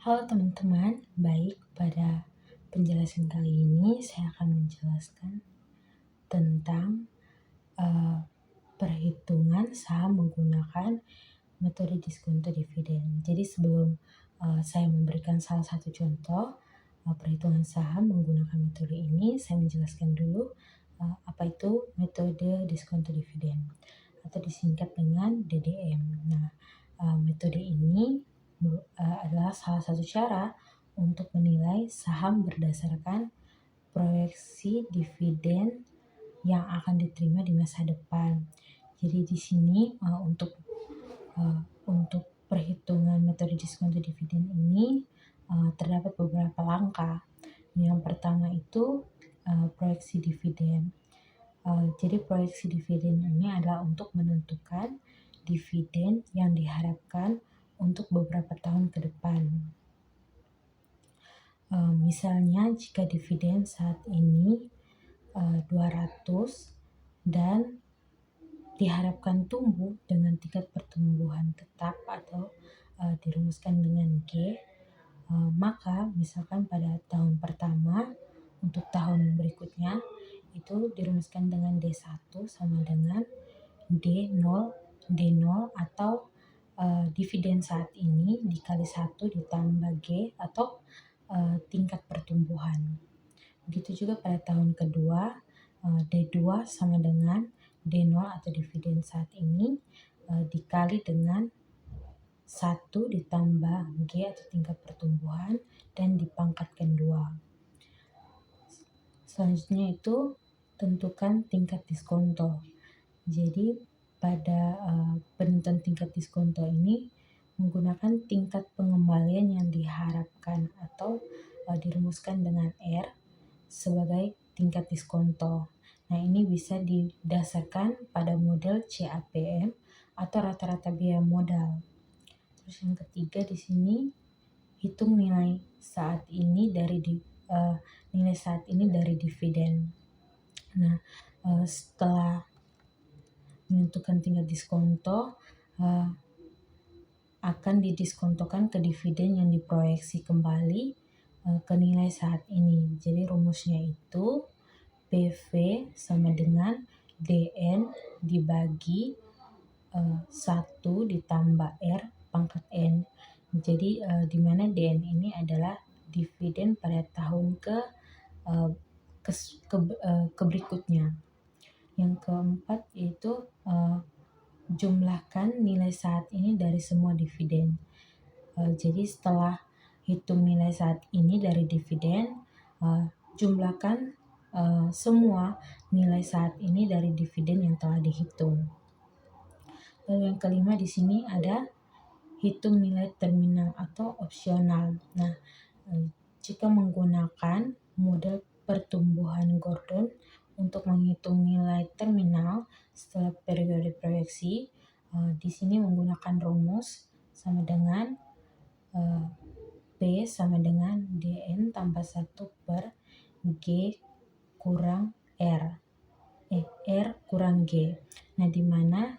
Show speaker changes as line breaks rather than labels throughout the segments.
Halo teman-teman, baik pada penjelasan kali ini saya akan menjelaskan tentang eh, perhitungan saham menggunakan metode diskonto dividen. Jadi sebelum saya memberikan salah satu contoh perhitungan saham menggunakan metode ini, saya menjelaskan dulu apa itu metode diskonto dividen atau disingkat dengan DDM. Nah, metode ini adalah salah satu cara untuk menilai saham berdasarkan proyeksi dividen yang akan diterima di masa depan. Jadi di sini untuk perhitungan metode diskonto dividen ini terdapat beberapa langkah. Yang pertama itu proyeksi dividen. Jadi proyeksi dividen ini adalah untuk menentukan dividen yang diharapkan untuk beberapa tahun ke depan. Misalnya jika dividen saat ini 200 dan diharapkan tumbuh dengan tingkat pertumbuhan tetap atau dirumuskan dengan G, maka misalkan pada tahun pertama untuk tahun berikutnya itu dirumuskan dengan D1 sama dengan D0 atau dividen saat ini dikali 1 ditambah G atau tingkat pertumbuhan. Begitu juga pada tahun kedua, D2 sama dengan D0 atau dividen saat ini dikali dengan 1 ditambah G atau tingkat pertumbuhan dan dipangkatkan 2. Selanjutnya itu tentukan tingkat diskonto. Jadi pada penentuan tingkat diskonto ini menggunakan tingkat pengembalian yang diharapkan atau dirumuskan dengan R sebagai tingkat diskonto. Nah, ini bisa didasarkan pada model CAPM atau rata-rata biaya modal. Terus yang ketiga di sini hitung nilai saat ini dari dividen. Nah, setelah menentukan tingkat diskonto akan didiskontokan ke dividen yang diproyeksi kembali ke nilai saat ini. Jadi rumusnya itu PV sama dengan DN dibagi 1 ditambah R pangkat N. Jadi di mana DN ini adalah dividen pada tahun ke berikutnya. Yang keempat yaitu jumlahkan nilai saat ini dari semua dividen. Jadi setelah hitung nilai saat ini dari dividen, jumlahkan semua nilai saat ini dari dividen yang telah dihitung. Lalu yang kelima di sini ada hitung nilai terminal atau opsional. Nah, jika menggunakan model pertumbuhan Gordon untuk menghitung nilai terminal setelah periode proyeksi, di sini menggunakan rumus sama dengan P sama dengan DN tambah 1 per G kurang R kurang G. Nah, di mana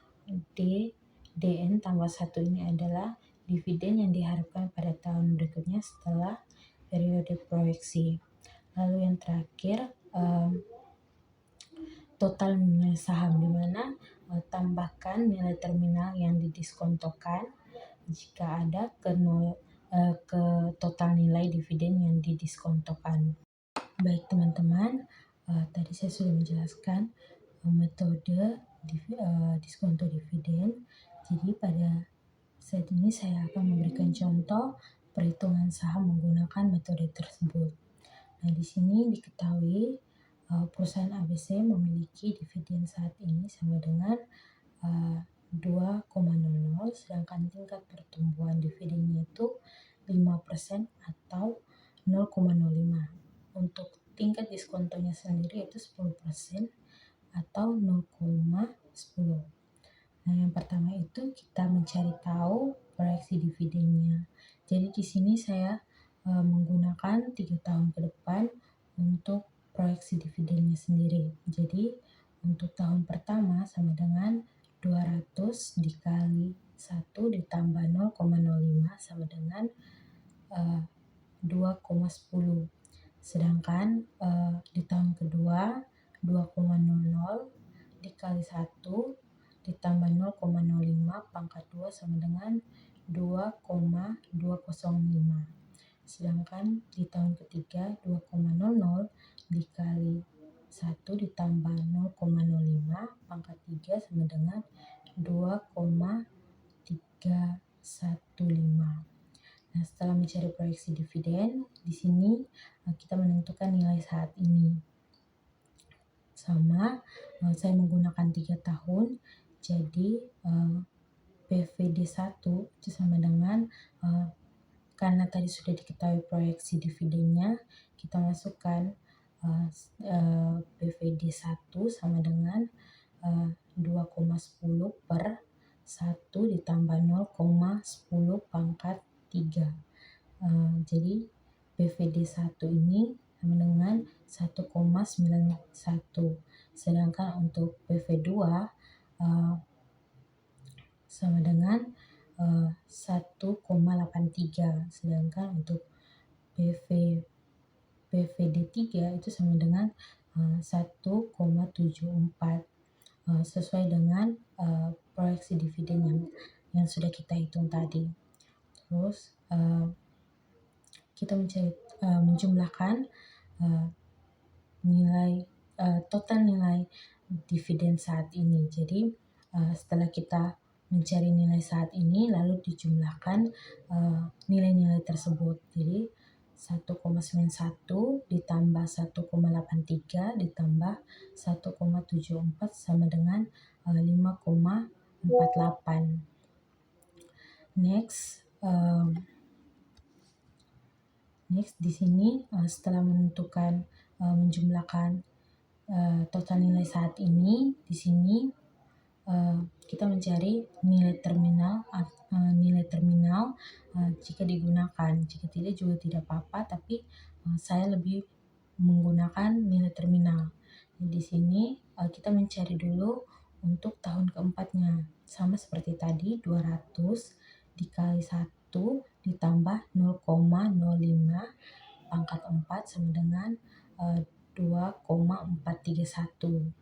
DN tambah 1 ini adalah dividen yang diharapkan pada tahun berikutnya setelah periode proyeksi. Lalu yang terakhir total nilai saham, di mana tambahkan nilai terminal yang didiskontokan jika ada ke total nilai dividen yang didiskontokan. Baik teman-teman, tadi saya sudah menjelaskan metode diskonto dividen. Jadi pada saat ini saya akan memberikan contoh perhitungan saham menggunakan metode tersebut. Nah, di sini diketahui perusahaan ABC memiliki dividen saat ini sama dengan 2,00, sedangkan tingkat pertumbuhan dividennya itu 5% atau 0,05. Untuk tingkat diskontonya sendiri itu 10% atau 0,10. Nah, yang pertama itu kita mencari tahu proyeksi dividennya. Jadi di sini saya menggunakan 3 tahun ke depan untuk proyeksi dividennya sendiri. Jadi untuk tahun pertama sama dengan 200 dikali 1 ditambah 0,05 sama dengan 2,10. Sedangkan di tahun kedua 2,00 dikali 1 ditambah 0,05 pangkat 2 sama dengan 2,205. Sedangkan di tahun ketiga 2,00 dikali 1 ditambah 0,05 pangkat 3 sama dengan 2,315. Nah, setelah mencari proyeksi dividen, di sini kita menentukan nilai saat ini. Sama, saya menggunakan 3 tahun, jadi PVD1 itu sama dengan, karena tadi sudah diketahui proyeksi dividennya, kita masukkan PVD1 sama dengan 2,10 per 1 ditambah 0,10 pangkat 3. Jadi PVD1 ini sama dengan 1,91. Sedangkan untuk PV2 sama dengan 1,83. Sedangkan untuk PVD3 itu sama dengan 1,74. Sesuai dengan proyeksi dividen yang sudah kita hitung tadi. Terus kita menjumlahkan total nilai dividen saat ini. Jadi setelah kita mencari nilai saat ini, lalu dijumlahkan nilai-nilai tersebut. Jadi 1,91 ditambah 1,83 ditambah 1,74 sama dengan 5,48. Next di sini setelah menjumlahkan total nilai saat ini, di sini kita mencari nilai terminal jika digunakan. Jika tidak juga tidak apa-apa, tapi saya lebih menggunakan nilai terminal. Di sini kita mencari dulu untuk tahun keempatnya. Sama seperti tadi, 200 dikali 1 ditambah 0,05 pangkat 4 sama dengan 2,431.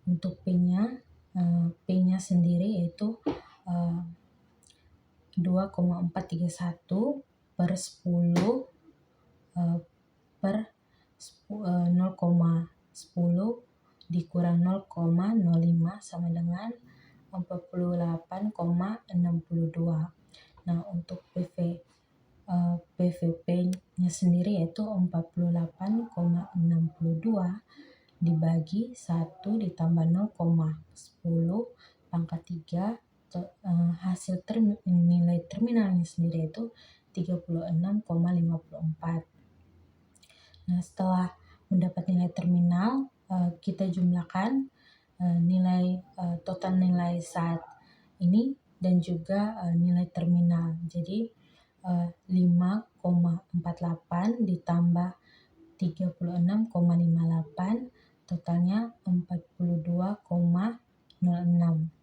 Untuk P-nya sendiri yaitu 2,431 per 10 per 0,10 dikurang 0,05 sama dengan 48,62. Nah, untuk PVP-nya sendiri yaitu 48,62 dibagi 1 ditambah 0,10 pangkat 3, hasil nilai terminalnya sendiri yaitu 36,54. Nah, setelah mendapat nilai terminal, kita jumlahkan total nilai saat ini dan juga nilai terminal. Jadi 5,48 ditambah 36,58 totalnya 42,06.